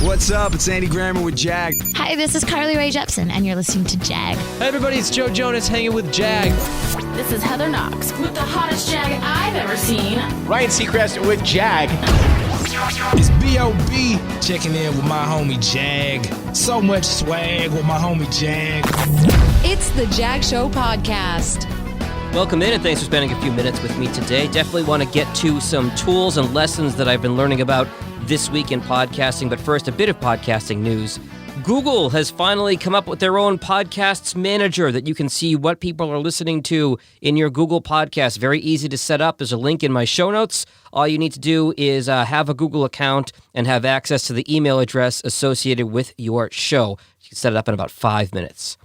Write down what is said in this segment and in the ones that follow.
What's up? It's Andy Grammer with Jag. Hi, this is Carly Rae Jepsen, and you're listening to Jag. Hey everybody, it's Joe Jonas hanging with Jag. This is Heather Knox with the hottest Jag I've ever seen. Ryan Seacrest with Jag. It's B.O.B. checking in with my homie Jag. So much swag with my homie Jag. It's the Jag Show podcast. Welcome in and thanks for spending a few minutes with me today. Definitely want to get to some tools and lessons that I've been learning about this week in podcasting. But first, a bit of podcasting news. Google has finally come up with their own podcasts manager that you can see what people are listening to in your Google Podcast. Very easy to set up. There's a link in my show notes. All you need to do is have a Google account and have access to the email address associated with your show. You can set it up in about 5 minutes.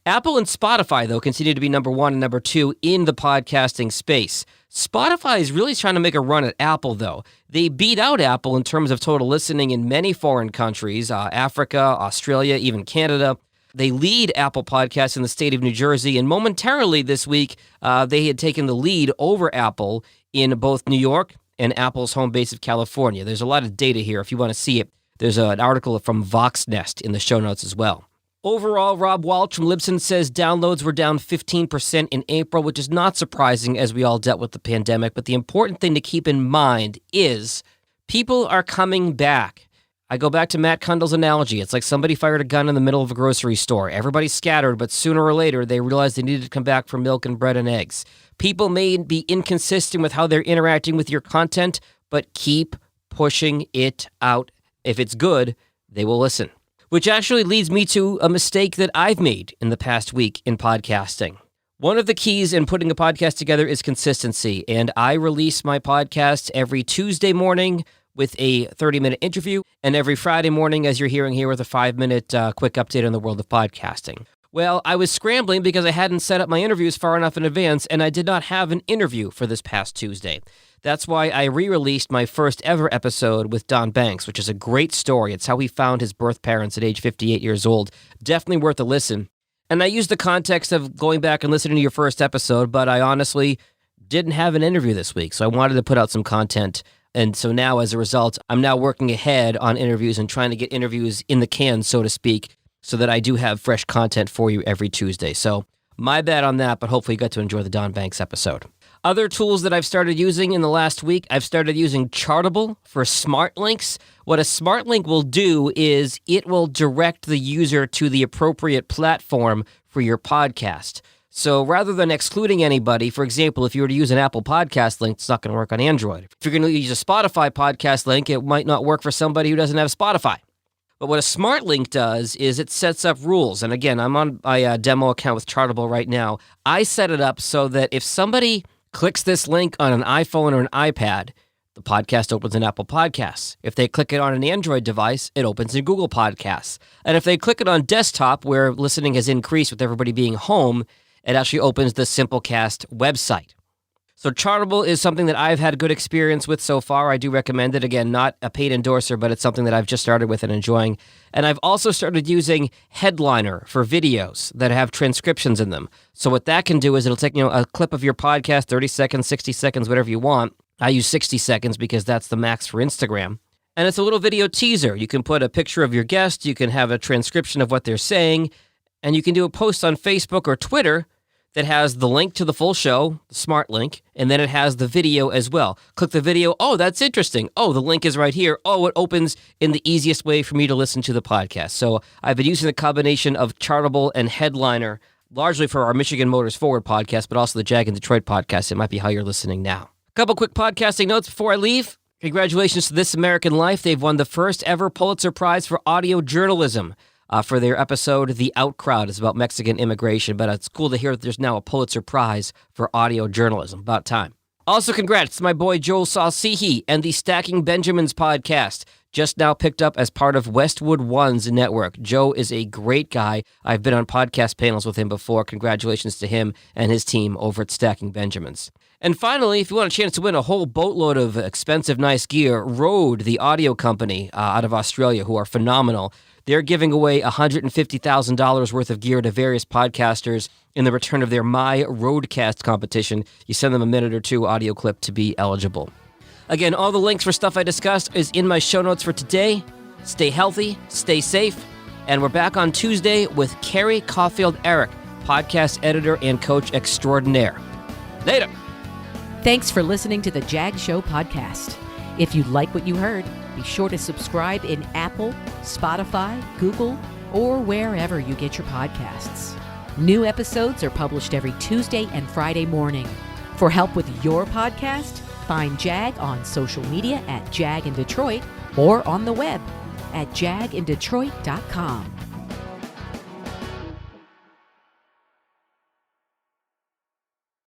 Apple and Spotify, though, continue to be number one and number two in the podcasting space. Spotify is really trying to make a run at Apple, though. They beat out Apple in terms of total listening in many foreign countries, Africa, Australia, even Canada. They lead Apple Podcasts in the state of New Jersey, and momentarily this week, they had taken the lead over Apple in both New York and Apple's home base of California. There's a lot of data here. If you want to see it, there's an article from VoxNest in the show notes as well. Overall, Rob Walsh from Libsyn says downloads were down 15% in April, which is not surprising as we all dealt with the pandemic. But the important thing to keep in mind is people are coming back. I go back to Matt Kundle's analogy. It's like somebody fired a gun in the middle of a grocery store. Everybody's scattered, but sooner or later, they realize they needed to come back for milk and bread and eggs. People may be inconsistent with how they're interacting with your content, but keep pushing it out. If it's good, they will listen. Which actually leads me to a mistake that I've made in the past week in podcasting. One of the keys in putting a podcast together is consistency, and I release my podcast every Tuesday morning with a 30-minute interview, and every Friday morning, as you're hearing here, with a 5-minute quick update on the world of podcasting. Well, I was scrambling because I hadn't set up my interviews far enough in advance, and I did not have an interview for this past Tuesday. That's why I re-released my first ever episode with Don Banks, which is a great story. It's how he found his birth parents at age 58 years old. Definitely worth a listen. And I used the context of going back and listening to your first episode, but I honestly didn't have an interview this week, so I wanted to put out some content. And so now, as a result, I'm now working ahead on interviews and trying to get interviews in the can, so to speak, so that I do have fresh content for you every Tuesday. So my bad on that, but hopefully you got to enjoy the Don Banks episode. Other tools that I've started using in the last week, I've started using Chartable for Smart Links. What a Smart Link will do is it will direct the user to the appropriate platform for your podcast. So rather than excluding anybody, for example, if you were to use an Apple Podcast link, it's not going to work on Android. If you're going to use a Spotify podcast link, it might not work for somebody who doesn't have Spotify. But what a Smart Link does is it sets up rules. And again, I'm on my demo account with Chartable right now. I set it up so that if somebody clicks this link on an iPhone or an iPad, the podcast opens in Apple Podcasts. If they click it on an Android device, it opens in Google Podcasts. And if they click it on desktop, where listening has increased with everybody being home, it actually opens the Simplecast website. So Chartable is something that I've had good experience with so far. I do recommend it. Again, not a paid endorser, but it's something that I've just started with and enjoying. And I've also started using Headliner for videos that have transcriptions in them. So what that can do is it'll take, a clip of your podcast, 30 seconds, 60 seconds, whatever you want. I use 60 seconds because that's the max for Instagram. And it's a little video teaser. You can put a picture of your guest, you can have a transcription of what they're saying, and you can do a post on Facebook or Twitter that has the link to the full show, the smart link, and then it has the video as well. Click the video. Oh, that's interesting. Oh, the link is right here. Oh, it opens in the easiest way for me to listen to the podcast. So I've been using the combination of Chartable and Headliner, largely for our Michigan Motors Forward podcast, but also the Jag and Detroit podcast. It might be how you're listening now. A couple quick podcasting notes before I leave. Congratulations to This American Life. They've won the first ever Pulitzer Prize for audio journalism. For their episode, The Outcrowd. Is about Mexican immigration, but it's cool to hear that there's now a Pulitzer Prize for audio journalism. About time. Also, congrats to my boy Joel Salsihi and the Stacking Benjamins podcast, just now picked up as part of Westwood One's network. Joe is a great guy. I've been on podcast panels with him before. Congratulations to him and his team over at Stacking Benjamins. And finally, if you want a chance to win a whole boatload of expensive, nice gear, Rode, the audio company out of Australia, who are phenomenal, they're giving away $150,000 worth of gear to various podcasters in the return of their My Roadcast competition. You send them a minute or two audio clip to be eligible. Again, all the links for stuff I discussed is in my show notes for today. Stay healthy, stay safe, and we're back on Tuesday with Carrie Caulfield-Arick, podcast editor and coach extraordinaire. Later. Thanks for listening to the Jag Show podcast. If you like what you heard, be sure to subscribe in Apple, Spotify, Google, or wherever you get your podcasts. New episodes are published every Tuesday and Friday morning. For help with your podcast, find Jag on social media at Jag in Detroit or on the web at jagindetroit.com.